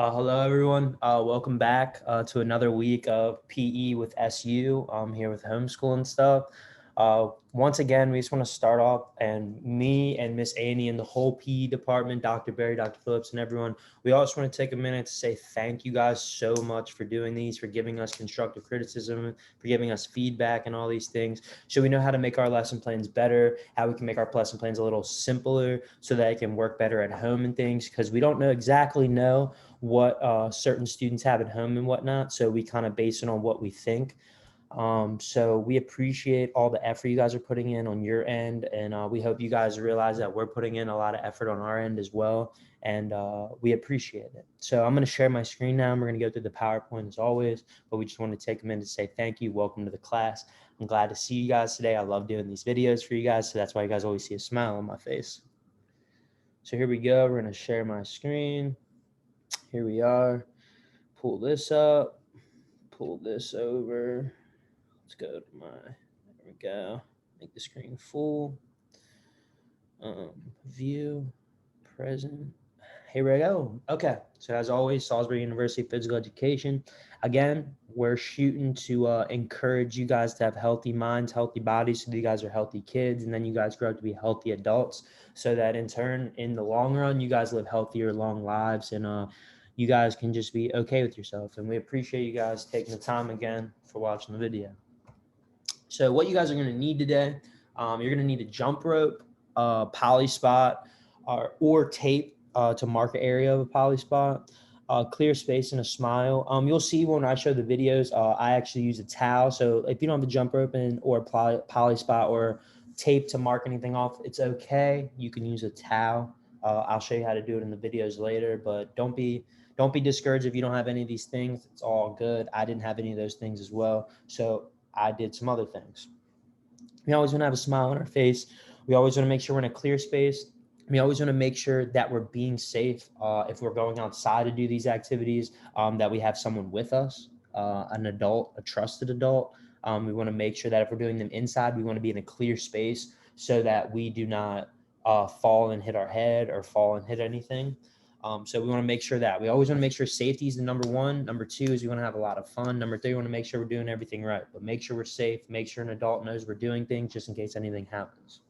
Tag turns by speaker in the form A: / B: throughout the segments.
A: Hello, everyone. Welcome back to another week of PE with SU. I'm here with homeschool and stuff. Once again, we just want to start off, and me and Miss Annie and the whole PE department, Dr. Barry, Dr. Phillips, and everyone, we all just want to take a minute to say thank you guys so much for doing these, for giving us constructive criticism, for giving us feedback, and all these things. So we know how to make our lesson plans better, how we can make our lesson plans a little simpler so that it can work better at home and things, because we don't exactly know what certain students have at home and whatnot. So we kind of base it on what we think. So we appreciate all the effort you guys are putting in on your end. And we hope you guys realize that we're putting in a lot of effort on our end as well. And we appreciate it. So I'm going to share my screen now. And we're going to go through the PowerPoint as always. But we just want to take a minute to say thank you. Welcome to the class. I'm glad to see you guys today. I love doing these videos for you guys. So that's why you guys always see a smile on my face. So here we go. We're going to share my screen. Here we are. Pull this up, pull this over. Let's go to there we go. Make the screen full. View, present. Here we go. Okay. So as always, Salisbury University Physical Education. Again, we're shooting to encourage you guys to have healthy minds, healthy bodies, so that you guys are healthy kids, and then you guys grow up to be healthy adults, so that in turn, in the long run, you guys live healthier, long lives, and you guys can just be okay with yourself. And we appreciate you guys taking the time again for watching the video. So what you guys are going to need today, you're going to need a jump rope, poly spot, or tape to mark an area of a poly spot, clear space, and a smile. You'll see when I show the videos, I actually use a towel. So if you don't have a jump rope or a poly spot or tape to mark anything off, it's okay. You can use a towel. I'll show you how to do it in the videos later, but don't be discouraged if you don't have any of these things. It's all good. I didn't have any of those things as well. So I did some other things. We always want to have a smile on our face. We always want to make sure we're in a clear space. We always want to make sure that we're being safe. If we're going outside to do these activities, that we have someone with us, an adult, a trusted adult. We want to make sure that if we're doing them inside, we want to be in a clear space so that we do not fall and hit our head or fall and hit anything. So we want to make sure that we always want to make sure safety is the number one. Number two is we want to have a lot of fun. Number three, we want to make sure we're doing everything right, but make sure we're safe, make sure an adult knows we're doing things just in case anything happens.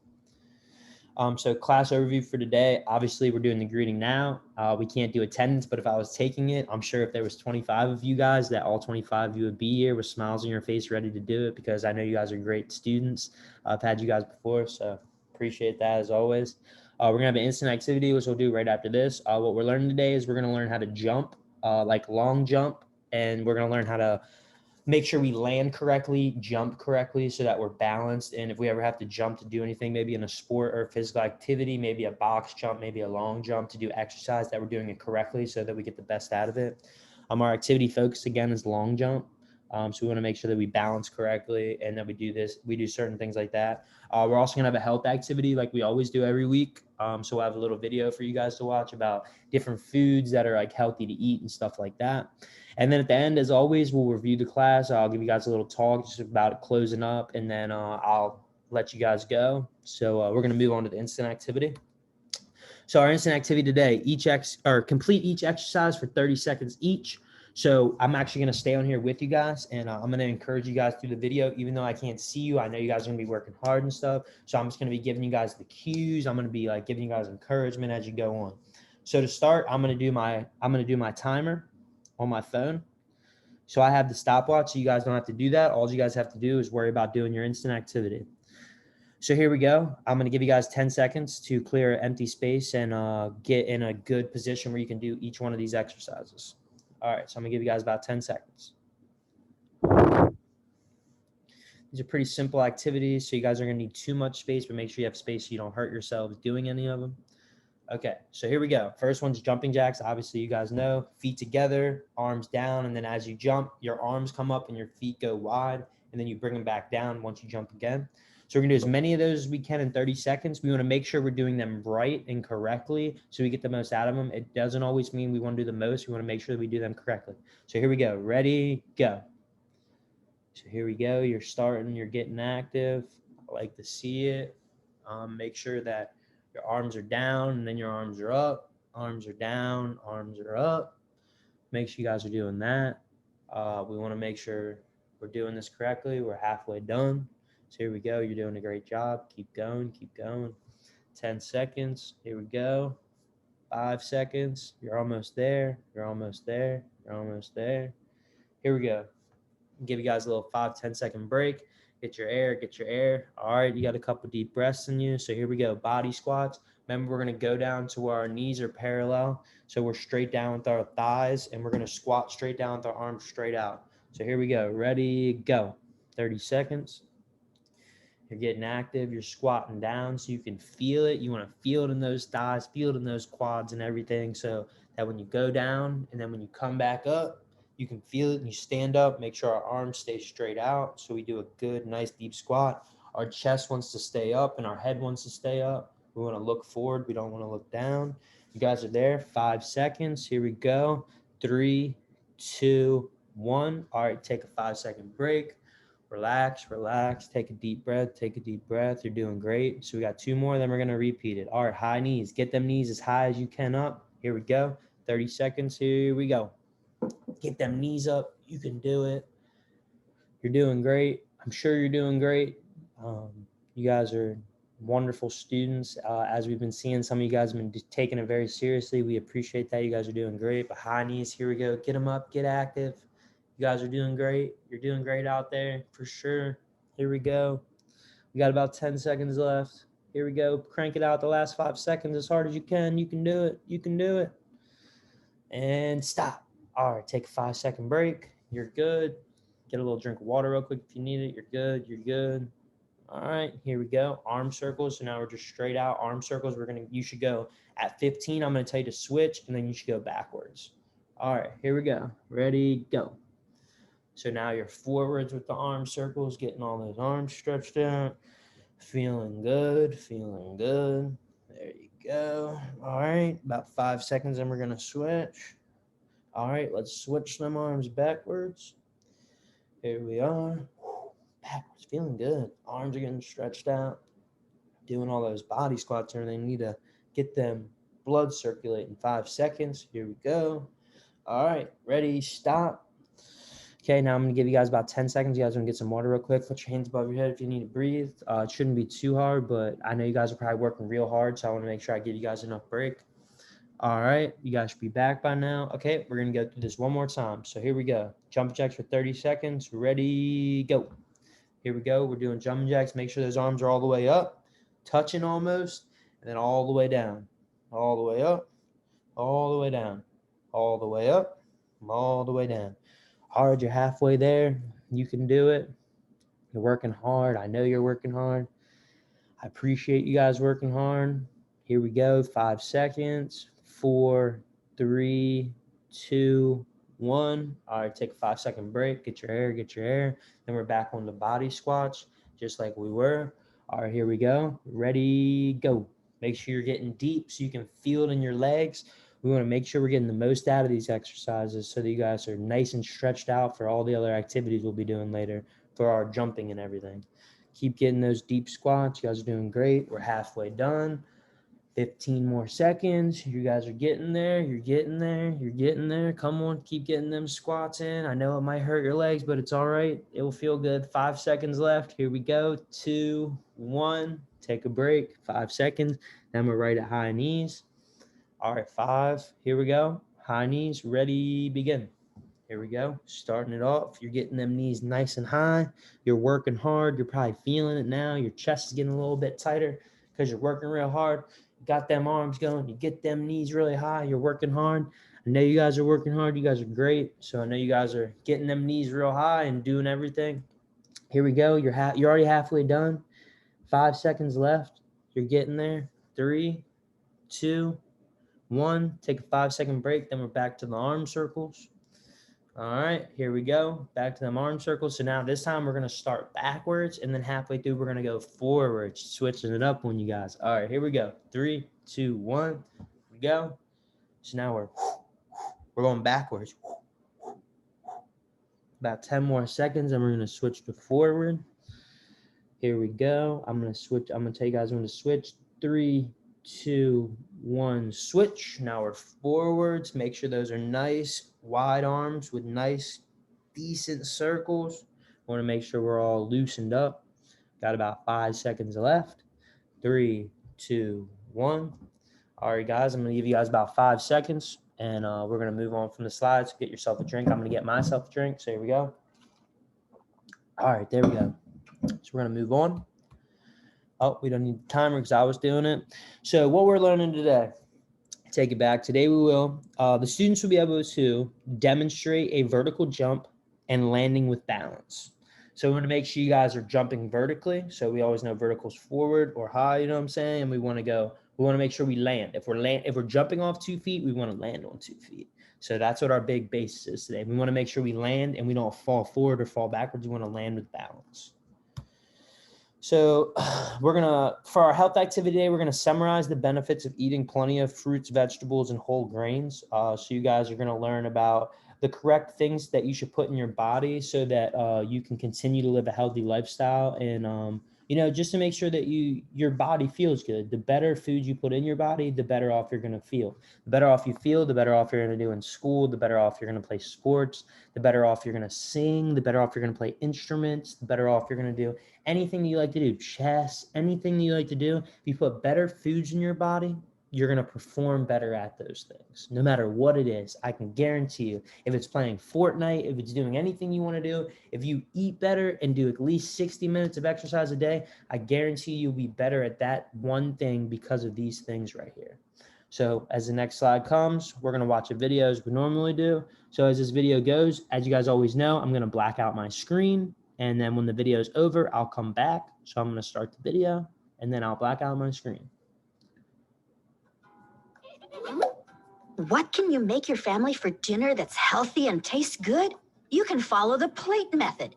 A: So class overview for today, obviously we're doing the greeting now. We can't do attendance, but if I was taking it, I'm sure if there was 25 of you guys, that all 25 of you would be here with smiles on your face ready to do it, because I know you guys are great students. I've had you guys before, so appreciate that as always. We're going to have an instant activity, which we'll do right after this. What we're learning today is we're going to learn how to jump, like long jump, and we're going to learn how to make sure we land correctly, jump correctly so that we're balanced. And if we ever have to jump to do anything, maybe in a sport or physical activity, maybe a box jump, maybe a long jump, to do exercise, that we're doing it correctly so that we get the best out of it. Our activity focus again is long jump. So we want to make sure that we balance correctly and that we do certain things like that. We're also going to have a health activity like we always do every week. So we'll have a little video for you guys to watch about different foods that are like healthy to eat and stuff like that. And then at the end, as always, we'll review the class. I'll give you guys a little talk just about closing up, and then I'll let you guys go. So we're going to move on to the instant activity. So our instant activity today, complete each exercise for 30 seconds each. So I'm actually going to stay on here with you guys, and I'm going to encourage you guys through the video. Even though I can't see you, I know you guys are going to be working hard and stuff. So I'm just going to be giving you guys the cues. I'm going to be like giving you guys encouragement as you go on. So to start, I'm going to do my timer on my phone. So I have the stopwatch, so you guys don't have to do that. All you guys have to do is worry about doing your instant activity. So here we go. I'm going to give you guys 10 seconds to clear empty space and get in a good position where you can do each one of these exercises. All right, so I'm going to give you guys about 10 seconds. These are pretty simple activities, so you guys are going to need too much space, but make sure you have space so you don't hurt yourselves doing any of them. Okay, so here we go. First one's jumping jacks. Obviously, you guys know, feet together, arms down, and then as you jump, your arms come up and your feet go wide, and then you bring them back down once you jump again. So we're gonna do as many of those as we can in 30 seconds. We wanna make sure we're doing them right and correctly so we get the most out of them. It doesn't always mean we wanna do the most. We wanna make sure that we do them correctly. So here we go. Ready, go. So here we go. You're starting, you're getting active. I like to see it. Make sure that your arms are down and then your arms are up. Arms are down, arms are up. Make sure you guys are doing that. We want to make sure we're doing this correctly. We're halfway done. So here we go. You're doing a great job. Keep going. Keep going. 10 seconds. Here we go. 5 seconds. You're almost there. You're almost there. You're almost there. Here we go. Give you guys a little 5-10 second break. Get your air. Get your air. All right. You got a couple deep breaths in you. So here we go. Body squats. Remember, we're going to go down to where our knees are parallel. So we're straight down with our thighs, and we're going to squat straight down with our arms straight out. So here we go. Ready, go. 30 seconds. You're getting active. You're squatting down so you can feel it. You want to feel it in those thighs, feel it in those quads and everything, so that when you go down and then when you come back up, you can feel it and you stand up. Make sure our arms stay straight out. So we do a good, nice, deep squat. Our chest wants to stay up and our head wants to stay up. We want to look forward. We don't want to look down. You guys are there. 5 seconds. Here we go. 3, 2, 1. All right, take a 5-second break. Relax, relax. Take a deep breath. Take a deep breath. You're doing great. So we got 2 more, then we're going to repeat it. All right, high knees. Get them knees as high as you can up. Here we go. 30 seconds. Here we go. Get them knees up. You can do it. You're doing great. I'm sure you're doing great. You guys are wonderful students. As we've been seeing, some of you guys have been taking it very seriously. We appreciate that. You guys are doing great. But high knees, here we go. Get them up. Get active. You guys are doing great. You're doing great out there for sure. Here we go. We got about 10 seconds left. Here we go. Crank it out the last 5 seconds as hard as you can. You can do it. You can do it. And stop. All right, take a 5-second break. You're good. Get a little drink of water real quick if you need it. You're good. You're good. All right, here we go. Arm circles. So now we're just straight out arm circles. You should go at 15. I'm going to tell you to switch, and then you should go backwards. All right, here we go. Ready, go. So now you're forwards with the arm circles, getting all those arms stretched out. Feeling good, feeling good. There you go. All right, about 5 seconds, and we're going to switch. All right, let's switch them arms backwards. Here we are. Backwards, feeling good. Arms are getting stretched out. Doing all those body squats and everything. Need to get them blood circulating. 5 seconds. Here we go. All right, ready, stop. Okay, now I'm going to give you guys about 10 seconds. You guys want to get some water real quick. Put your hands above your head if you need to breathe. It shouldn't be too hard, but I know you guys are probably working real hard, so I want to make sure I give you guys enough break. All right, you guys should be back by now. Okay, we're going to go through this one more time. So here we go. Jumping jacks for 30 seconds. Ready, go. Here we go. We're doing jumping jacks. Make sure those arms are all the way up, touching almost, and then all the way down. All the way up, all the way down, all the way up, all the way down. Hard, you're halfway there. You can do it. You're working hard. I know you're working hard. I appreciate you guys working hard. Here we go. 5 seconds. 4, 3, 2, 1. All right, take a 5-second break. Get your air, get your air. Then we're back on the body squats, just like we were. All right, here we go. Ready, go. Make sure you're getting deep so you can feel it in your legs. We want to make sure we're getting the most out of these exercises so that you guys are nice and stretched out for all the other activities we'll be doing later for our jumping and everything. Keep getting those deep squats. You guys are doing great. We're halfway done. 15 more seconds. You guys are getting there. You're getting there. You're getting there. Come on, keep getting them squats in. I know it might hurt your legs, but it's all right. It will feel good. 5 seconds left. Here we go. 2, 1. Take a break. 5 seconds. Then we're right at high knees. All right, 5. Here we go. High knees. Ready, begin. Here we go. Starting it off. You're getting them knees nice and high. You're working hard. You're probably feeling it now. Your chest is getting a little bit tighter because you're working real hard. You got them arms going. You get them knees really high. You're working hard. I know you guys are working hard. You guys are great. So I know you guys are getting them knees real high and doing everything. Here we go. You're already halfway done. 5 seconds left. You're getting there. 3, 2, 1. Take a 5-second break. Then we're back to the arm circles. All right, here we go. Back to them arm circles. So now this time we're going to start backwards, and then halfway through we're going to go forwards, switching it up on you guys. All right, here we go. 3, 2, 1. We go. So now we're going backwards. About 10 more seconds, and we're going to switch to forward. Here we go. I'm going to tell you guys when to switch. 3, 2, 1, switch. Now we're forwards. Make sure those are nice wide arms with nice decent circles. Want to make sure we're all loosened up. Got about 5 seconds left. 3, 2, 1. All right, guys, I'm going to give you guys about 5 seconds, and we're going to move on from the slides. Get yourself a drink. I'm going to get myself a drink. So here we go. All right, there we go. So we're going to move on. Oh, we don't need the timer because I was doing it. So what we're learning today, take it back. Today we will, the students will be able to demonstrate a vertical jump and landing with balance. So we want to make sure you guys are jumping vertically. So we always know vertical's forward or high, you know what I'm saying? And we want to make sure we land. If we're jumping off 2 feet, we want to land on 2 feet. So that's what our big basis is today. We want to make sure we land and we don't fall forward or fall backwards. We want to land with balance. So for our health activity today, we're going to summarize the benefits of eating plenty of fruits, vegetables, and whole grains. So you guys are going to learn about the correct things that you should put in your body so that you can continue to live a healthy lifestyle. And, just to make sure that your body feels good. The better food you put in your body, the better off you're going to feel. The better off you feel, the better off you're going to do in school, the better off you're going to play sports, the better off you're going to sing, the better off you're going to play instruments, the better off you're going to do anything you like to do, chess, anything you like to do. If you put better foods in your body, you're going to perform better at those things, no matter what it is. I can guarantee you, if it's playing Fortnite, if it's doing anything you want to do, if you eat better and do at least 60 minutes of exercise a day, I guarantee you'll be better at that one thing because of these things right here. So as the next slide comes, we're going to watch a video as we normally do. So as this video goes, as you guys always know, I'm going to black out my screen. And then when the video is over, I'll come back. So I'm going to start the video and then I'll black out my screen.
B: What can you make your family for dinner that's healthy and tastes good? You can follow the plate method.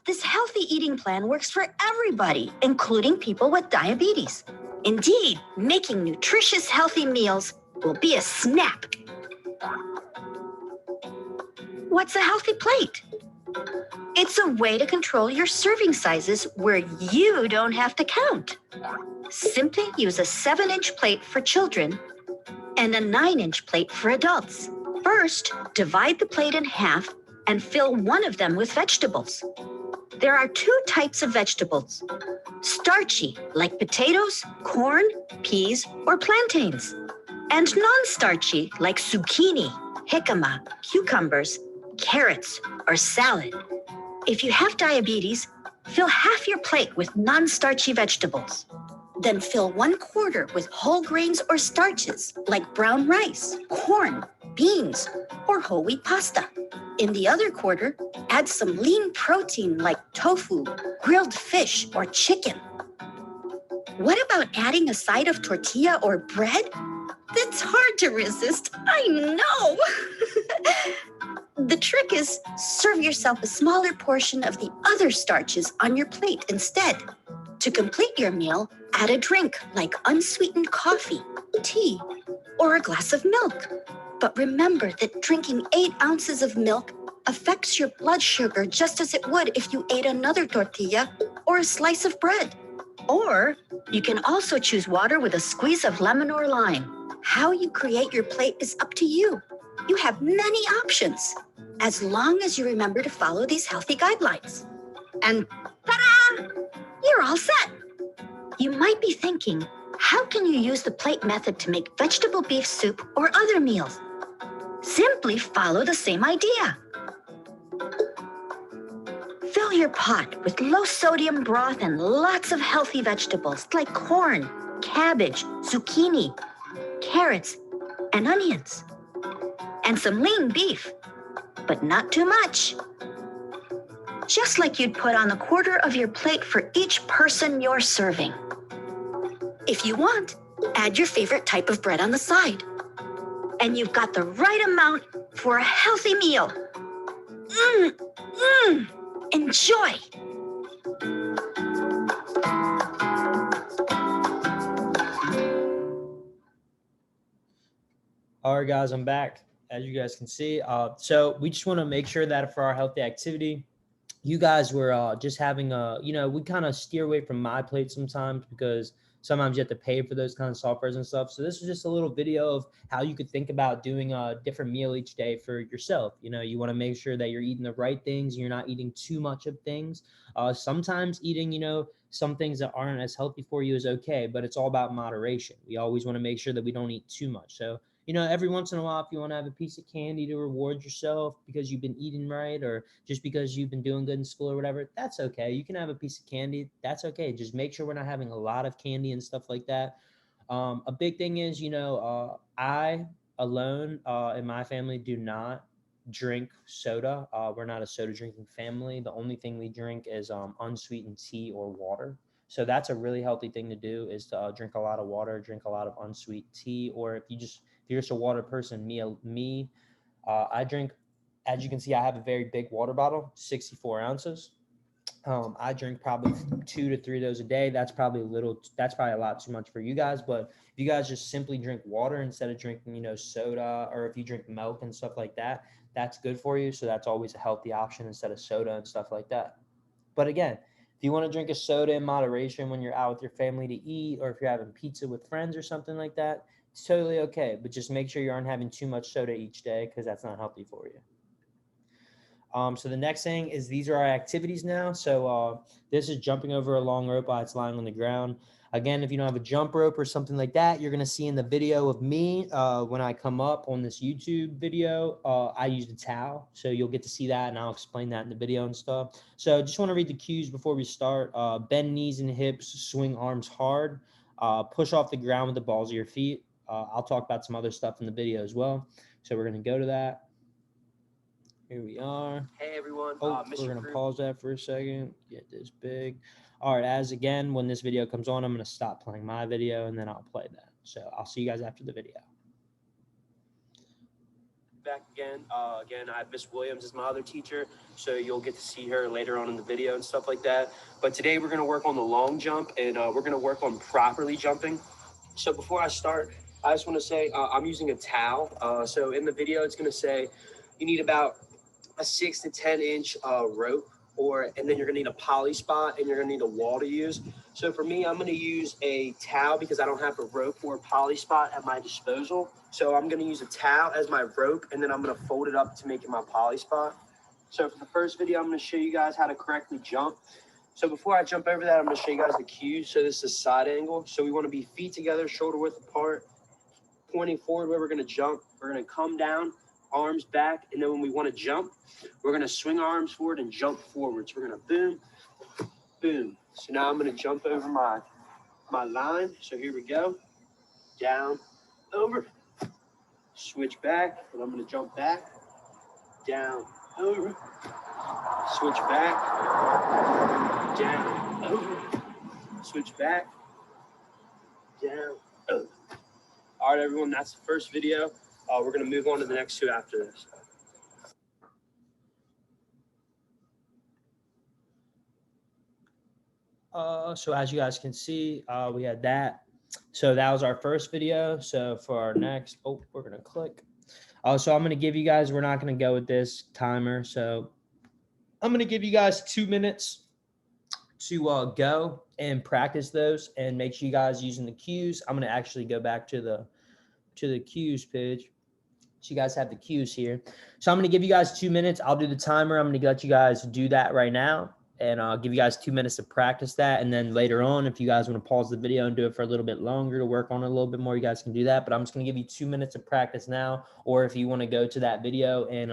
B: This healthy eating plan works for everybody, including people with diabetes. Indeed, making nutritious, healthy meals will be a snap. What's a healthy plate? It's a way to control your serving sizes where you don't have to count. Simply use a 7-inch plate for children and a 9-inch plate for adults. First, divide the plate in half and fill one of them with vegetables. There are 2 types of vegetables: starchy, like potatoes, corn, peas, or plantains, and non-starchy, like zucchini, jicama, cucumbers, carrots, or salad. If you have diabetes, fill half your plate with non-starchy vegetables. Then fill 1/4 with whole grains or starches like brown rice, corn, beans, or whole wheat pasta. In the other quarter, add some lean protein like tofu, grilled fish, or chicken. What about adding a side of tortilla or bread? That's hard to resist, I know. The trick is serve yourself a smaller portion of the other starches on your plate instead. To complete your meal, add a drink like unsweetened coffee, tea, or a glass of milk. But remember that drinking 8 ounces of milk affects your blood sugar just as it would if you ate another tortilla or a slice of bread. Or you can also choose water with a squeeze of lemon or lime. How you create your plate is up to you. You have many options, as long as you remember to follow these healthy guidelines. And ta-da! You're all set. You might be thinking, how can you use the plate method to make vegetable beef soup or other meals? Simply follow the same idea. Fill your pot with low-sodium broth and lots of healthy vegetables like corn, cabbage, zucchini, carrots, and onions. And some lean beef, but not too much. Just like you'd put on 1/4 of your plate for each person you're serving. If you want, add your favorite type of bread on the side. And you've got the right amount for a healthy meal. Enjoy!
A: All right, guys, I'm back. As you guys can see, so we just want to make sure that for our healthy activity, you guys were just having we kind of steer away from my plate sometimes because sometimes you have to pay for those kind of softwares and stuff. So this is just a little video of how you could think about doing a different meal each day for yourself. You know, you want to make sure that you're eating the right things, you're not eating too much of things. Sometimes eating, you know, some things that aren't as healthy for you is okay, but it's all about moderation. We always want to make sure that we don't eat too much. So, you know, every once in a while, if you want to have a piece of candy to reward yourself because you've been eating right, or just because you've been doing good in school or whatever, that's okay. You can have a piece of candy. That's okay. Just make sure we're not having a lot of candy and stuff like that. A big thing is, you know, I alone in my family do not drink soda. We're not a soda drinking family. The only thing we drink is unsweetened tea or water. So that's a really healthy thing to do, is to drink a lot of water, drink a lot of unsweet tea, or if you're just a water person, I drink, as you can see, I have a very big water bottle, 64 ounces. I drink probably 2 to 3 of those a day. That's probably a lot too much for you guys. But if you guys just simply drink water instead of drinking, you know, soda, or if you drink milk and stuff like that, that's good for you. So that's always a healthy option instead of soda and stuff like that. But again, if you want to drink a soda in moderation when you're out with your family to eat, or if you're having pizza with friends or something like that, it's totally okay. But just make sure you aren't having too much soda each day, because that's not healthy for you. So the next thing is, these are our activities now. So this is jumping over a long rope while it's lying on the ground. Again, if you don't have a jump rope or something like that, you're going to see in the video of me when I come up on this YouTube video, I used a towel. So you'll get to see that, and I'll explain that in the video and stuff. So just want to read the cues before we start. Bend knees and hips, swing arms hard, push off the ground with the balls of your feet. I'll talk about some other stuff in the video as well. So we're going to go to that. Here we are.
C: Hey everyone,
A: we're going to pause that for a second, get this big. All right, as again, when this video comes on, I'm going to stop playing my video, and then I'll play that. So I'll see you guys after the video.
C: Back again. I have Miss Williams as my other teacher, so you'll get to see her later on in the video and stuff like that. But today we're going to work on the long jump, and we're going to work on properly jumping. So before I start, I just want to say I'm using a towel. So in the video, it's going to say you need about a 6 to 10 inch rope, and then you're gonna need a poly spot, and you're gonna need a wall to use. So for me, I'm gonna use a towel because I don't have a rope or a poly spot at my disposal. So I'm gonna use a towel as my rope, and then I'm gonna fold it up to make it my poly spot. So for the first video, I'm gonna show you guys how to correctly jump. So before I jump over that, I'm gonna show you guys the cues. So this is a side angle. So we wanna be feet together, shoulder width apart, pointing forward where we're gonna jump. We're gonna come down, arms back, and then when we want to jump, we're going to swing our arms forward and jump forward. So we're going to boom, boom. So now I'm going to jump over my line. So here we go. Down, over, switch back, and I'm going to jump back, down, over, switch back, down, over, switch back, down, over. All right, everyone, that's the first video. We're going to move on to the next two after this.
A: So as you guys can see, we had that. So that was our first video. So for our next, we're going to click. So I'm going to give you guys, we're not going to go with this timer. So I'm going to give you guys 2 minutes to go and practice those, and make sure you guys using the cues. I'm going to actually go back to the cues page. So you guys have the cues here. So I'm going to give you guys 2 minutes. I'll do the timer. I'm going to let you guys do that right now, and I'll give you guys 2 minutes to practice that. And then later on, if you guys want to pause the video and do it for a little bit longer to work on it a little bit more, you guys can do that. But I'm just going to give you 2 minutes of practice now. Or if you want to go to that video and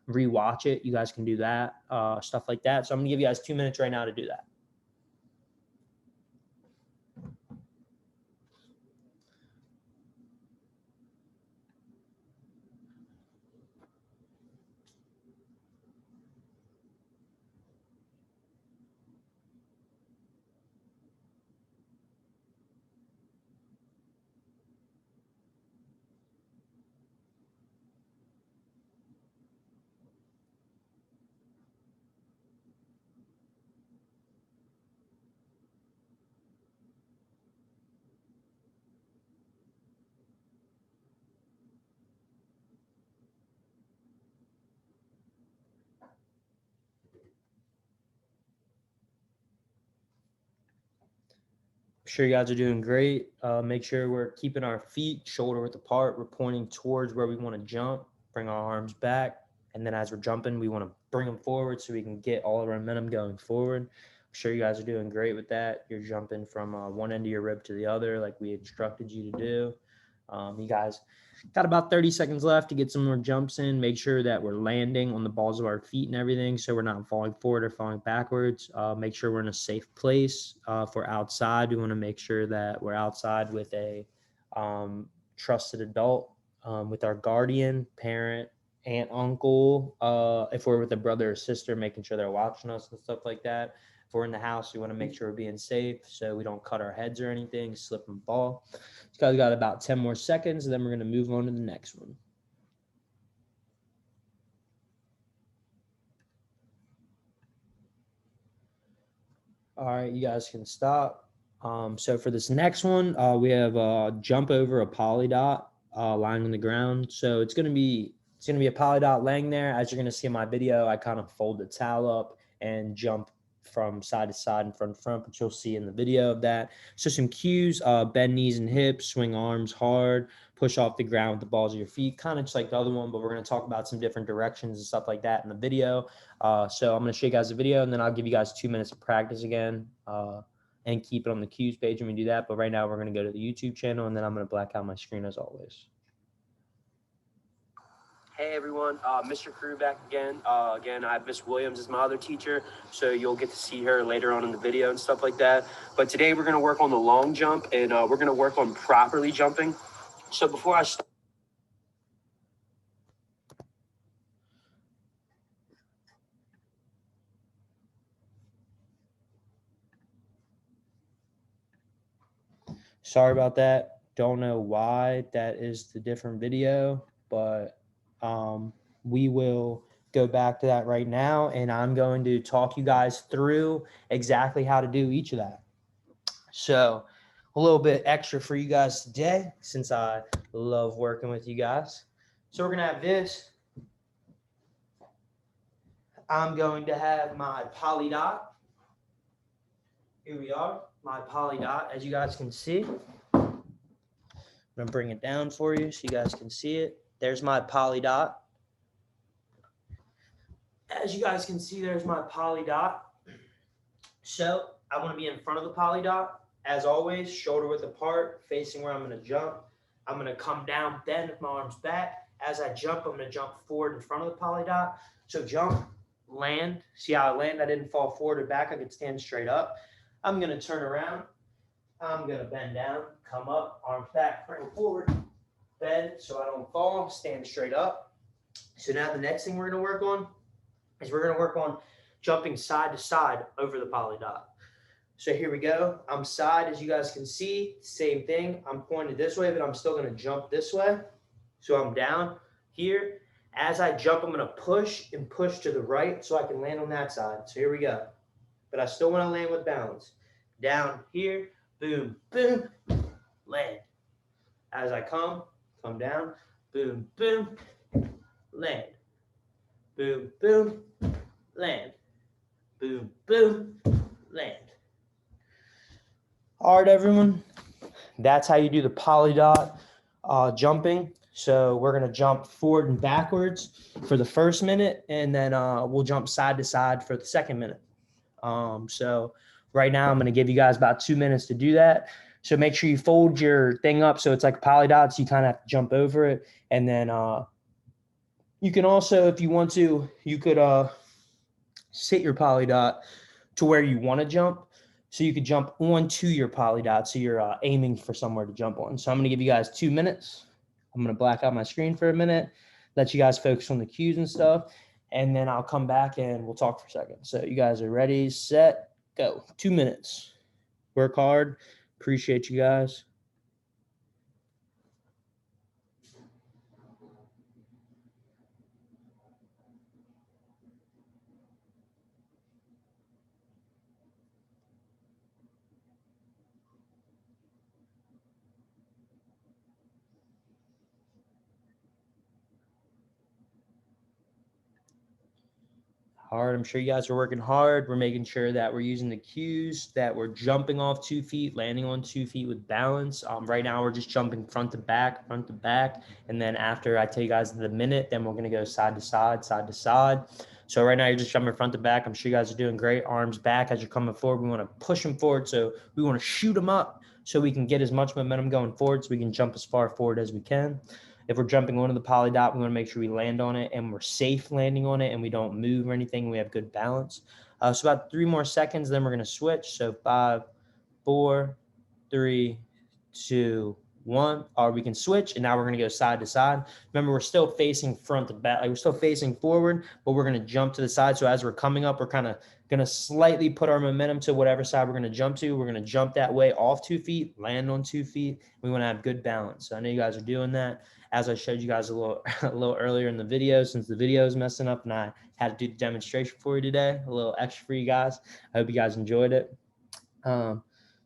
A: rewatch it, you guys can do that, stuff like that. So I'm going to give you guys 2 minutes right now to do that. sure you guys are doing great. Make sure we're keeping our feet shoulder width apart. We're pointing towards where we want to jump. Bring our arms back. And then as we're jumping, we want to bring them forward so we can get all of our momentum going forward. I'm sure you guys are doing great with that. You're jumping from one end of your rib to the other like we instructed you to do. You guys got about 30 seconds left to get some more jumps in. Make sure that we're landing on the balls of our feet and everything so we're not falling forward or falling backwards. Make sure we're in a safe place. If we're outside, we want to make sure that we're outside with a trusted adult, with our guardian, parent, aunt, uncle. If we're with a brother or sister, making sure they're watching us and stuff like that. If we're in the house, we want to make sure we're being safe so we don't cut our heads or anything, slip and fall. This guy's got about 10 more seconds, and then we're going to move on to the next one. All right, you guys can stop. So for this next one, we have jump over a poly dot lying on the ground. So it's gonna be a poly dot laying there. As you're gonna see in my video, I kind of fold the towel up and jump from side to side and front to front, but you'll see in the video of that. So some cues: bend knees and hips, swing arms hard, push off the ground with the balls of your feet, kind of just like the other one, but we're gonna talk about some different directions and stuff like that in the video. So I'm going to show you guys the video, and then I'll give you guys 2 minutes of practice again and keep it on the cues page when we do that. But right now we're going to go to the YouTube channel, and then I'm going to black out my screen as always.
C: Hey everyone, Mr. Crew back again. Again, I have Miss Williams as my other teacher, so you'll get to see her later on in the video and stuff like that. But today we're going to work on the long jump, and we're going to work on properly jumping. So before I start,
A: Sorry about that. Don't know why that is the different video, but we will go back to that right now, and I'm going to talk you guys through exactly how to do each of that. So a little bit extra for you guys today, since I love working with you guys. So we're going to have this. I'm going to have my poly dot. Here we are, my poly dot, as you guys can see. I'm going to bring it down for you so you guys can see it. There's my poly dot. As you guys can see, there's my poly dot. So I want to be in front of the poly dot. As always, shoulder width apart, facing where I'm going to jump. I'm going to come down, bend with my arms back. As I jump, I'm going to jump forward in front of the poly dot. So jump, land. See how I land? I didn't fall forward or back. I could stand straight up. I'm going to turn around. I'm going to bend down, come up, arms back, bring forward, bend so I don't fall, stand straight up. So now the next thing we're going to work on is we're going to work on jumping side to side over the poly dot. So here we go. I'm side, as you guys can see, same thing. I'm pointed this way, but I'm still going to jump this way. So I'm down here. As I jump, I'm going to push and push to the right so I can land on that side. So here we go. But I still want to land with balance. Down here, boom, boom, land. As I come down, boom, boom, land. Boom, boom, land. Boom, boom, land. All right, everyone. That's how you do the poly dot jumping. So we're going to jump forward and backwards for the first minute, and then we'll jump side to side for the second minute. So right now I'm going to give you guys about 2 minutes to do that. So make sure you fold your thing up so it's like a poly dot, so you kind of have to jump over it. And then you can also, if you want to, you could sit your poly dot to where you want to jump. So you could jump onto your poly dot, so you're aiming for somewhere to jump on. So I'm going to give you guys 2 minutes. I'm going to black out my screen for a minute, let you guys focus on the cues and stuff, and then I'll come back and we'll talk for a second. So you guys are ready, set, go. 2 minutes. Work hard. Appreciate you guys. hard. I'm sure you guys are working hard. We're making sure that we're using the cues, that we're jumping off 2 feet, landing on 2 feet with balance. Right now, we're just jumping front to back. And then after I tell you guys the minute, then we're going to go side to side, side to side. So right now, you're just jumping front to back. I'm sure you guys are doing great. Arms back as you're coming forward. We want to push them forward. So we want to shoot them up so we can get as much momentum going forward so we can jump as far forward as we can. If we're jumping onto the poly dot, we want to make sure we land on it and we're safe landing on it and we don't move or anything. We have good balance. So about 3 more seconds, then we're going to switch. So 5, 4, 3, 2, 1. Or we can switch, and now we're going to go side to side. Remember, we're still facing front to back. Like we're still facing forward, but we're going to jump to the side. So as we're coming up, we're kind of going to slightly put our momentum to whatever side we're going to jump to. We're going to jump that way off 2 feet, land on 2 feet. We want to have good balance. So I know you guys are doing that. As I showed you guys a little earlier in the video, since the video is messing up and I had to do the demonstration for you today, a little extra for you guys. I hope you guys enjoyed it. So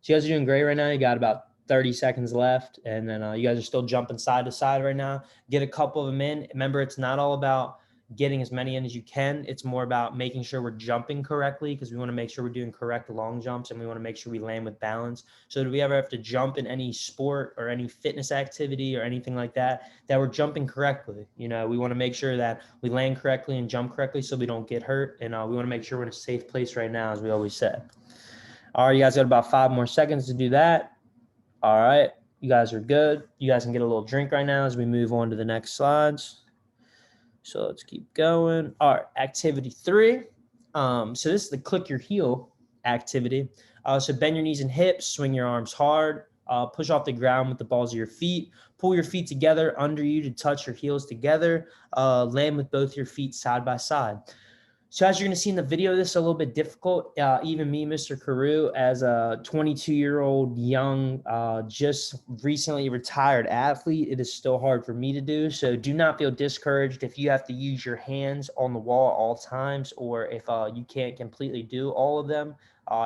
A: you guys are doing great right now. You got about 30 seconds left, and then you guys are still jumping side to side right now. Get a couple of them in. Remember, it's not all about getting as many in as you can. It's more about making sure we're jumping correctly, because we want to make sure we're doing correct long jumps, and we want to make sure we land with balance. So if we ever have to jump in any sport or any fitness activity or anything like that, that we're jumping correctly. You know, we want to make sure that we land correctly and jump correctly so we don't get hurt. And we want to make sure we're in a safe place right now, as we always said. All right, you guys got about 5 more seconds to do that. All right, you guys are good. You guys can get a little drink right now as we move on to the next slides. So let's keep going. All right, activity 3. So this is the click your heel activity. So bend your knees and hips, swing your arms hard, push off the ground with the balls of your feet, pull your feet together under you to touch your heels together, land with both your feet side by side. So as you're going to see in the video, this is a little bit difficult. Even me, Mr. Carew, as a 22-year-old young, just recently retired athlete, it is still hard for me to do. So do not feel discouraged if you have to use your hands on the wall at all times, or if you can't completely do all of them.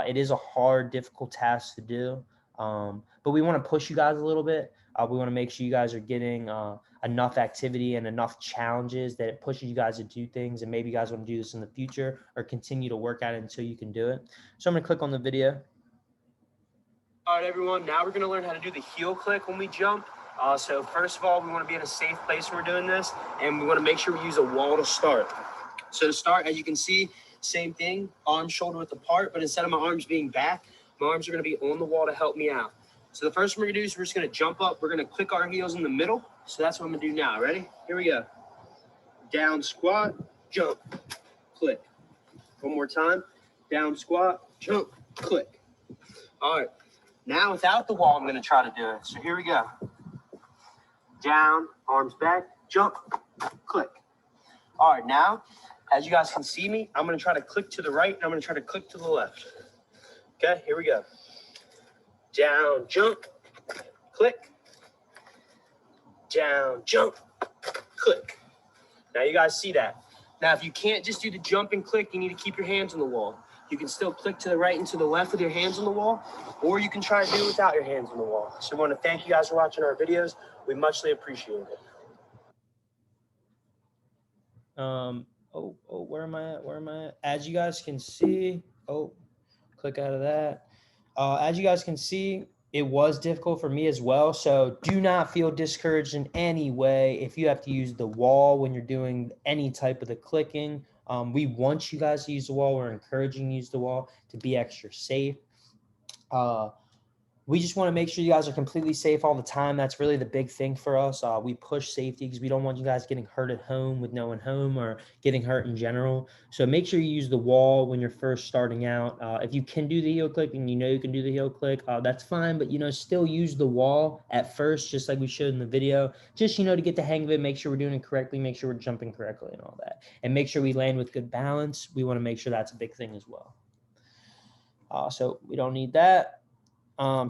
A: It is a hard, difficult task to do. But we want to push you guys a little bit. We want to make sure you guys are getting enough activity and enough challenges that it pushes you guys to do things. And maybe you guys want to do this in the future or continue to work at it until you can do it. So I'm going to click on the video.
C: All right, everyone. Now we're going to learn how to do the heel click when we jump. So first of all, we want to be in a safe place when we're doing this. And we want to make sure we use a wall to start. So to start, as you can see, same thing, arms shoulder width apart. But instead of my arms being back, my arms are going to be on the wall to help me out. So the first thing we're going to do is we're just going to jump up. We're going to click our heels in the middle. So that's what I'm going to do now. Ready? Here we go. Down, squat, jump, click. One more time. Down, squat, jump, click. All right. Now without the wall, I'm going to try to do it. So here we go. Down, arms back, jump, click. All right. Now, as you guys can see me, I'm going to try to click to the right, and I'm going to try to click to the left. Okay, here we go. Down, jump, click. Down, jump, click. Now you guys see that. Now, if you can't just do the jump and click, you need to keep your hands on the wall. You can still click to the right and to the left with your hands on the wall, or you can try to do it without your hands on the wall. So I want to thank you guys for watching our videos. We muchly appreciate it.
A: Where am I at? As you guys can see, click out of that. As you guys can see, it was difficult for me as well. So do not feel discouraged in any way if you have to use the wall when you're doing any type of the clicking. We want you guys to use the wall. We're encouraging you to use the wall to be extra safe. We just want to make sure you guys are completely safe all the time. That's really the big thing for us. We push safety because we don't want you guys getting hurt at home with no one home or getting hurt in general. So make sure you use the wall when you're first starting out. If you can do the heel click and you know you can do the heel click, that's fine. But, still use the wall at first, just like we showed in the video. Just, to get the hang of it, make sure we're doing it correctly, make sure we're jumping correctly and all that. And make sure we land with good balance. We want to make sure that's a big thing as well. So we don't need that.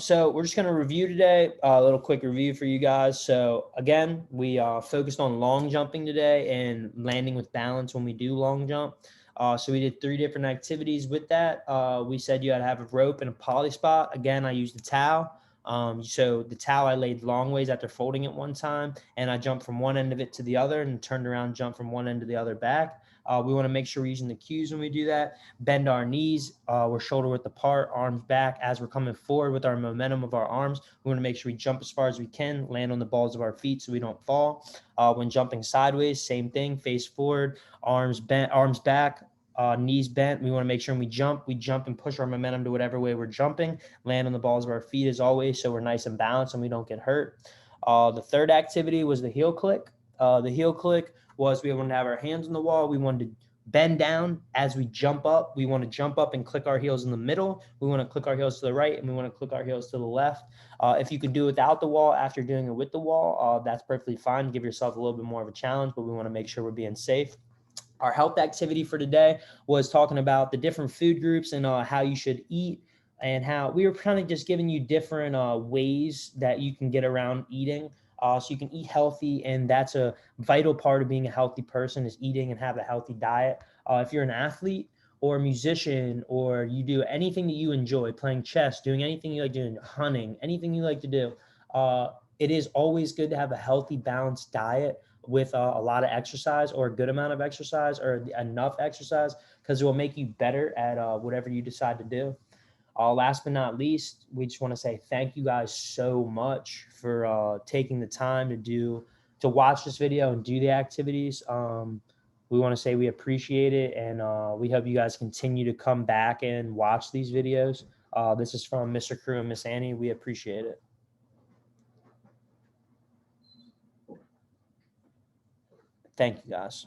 A: So we're just going to review today, a little quick review for you guys. So again, we focused on long jumping today and landing with balance when we do long jump. So we did 3 different activities with that. We said you had to have a rope and a poly spot. Again, I used the towel. So the towel I laid long ways after folding it one time, and I jumped from one end of it to the other and turned around, jumped from one end to the other back. We want to make sure we're using the cues when we do that. Bend our knees. We're shoulder width apart, arms back. As we're coming forward with our momentum of our arms, we want to make sure we jump as far as we can, land on the balls of our feet so we don't fall. When jumping sideways, same thing, face forward, arms bent, arms back, knees bent. We want to make sure when we jump and push our momentum to whatever way we're jumping, land on the balls of our feet as always, so we're nice and balanced and we don't get hurt. The third activity was the heel click. The heel click was we wanted to have our hands on the wall. We wanted to bend down as we jump up. We want to jump up and click our heels in the middle. We want to click our heels to the right, and we want to click our heels to the left. If you can do it without the wall after doing it with the wall, that's perfectly fine. Give yourself a little bit more of a challenge, but we want to make sure we're being safe. Our health activity for today was talking about the different food groups and how you should eat, and how we were kind of just giving you different ways that you can get around eating. So you can eat healthy, and that's a vital part of being a healthy person, is eating and have a healthy diet. If you're an athlete or a musician, or you do anything that you enjoy, playing chess, doing anything you like doing, hunting, anything you like to do, it is always good to have a healthy, balanced diet with a lot of exercise, or a good amount of exercise, or enough exercise, because it will make you better at whatever you decide to do. Last but not least, we just want to say thank you guys so much for taking the time to watch this video and do the activities. We want to say we appreciate it, and we hope you guys continue to come back and watch these videos. This is from Mr. Crew and Miss Annie. We appreciate it. Thank you, guys.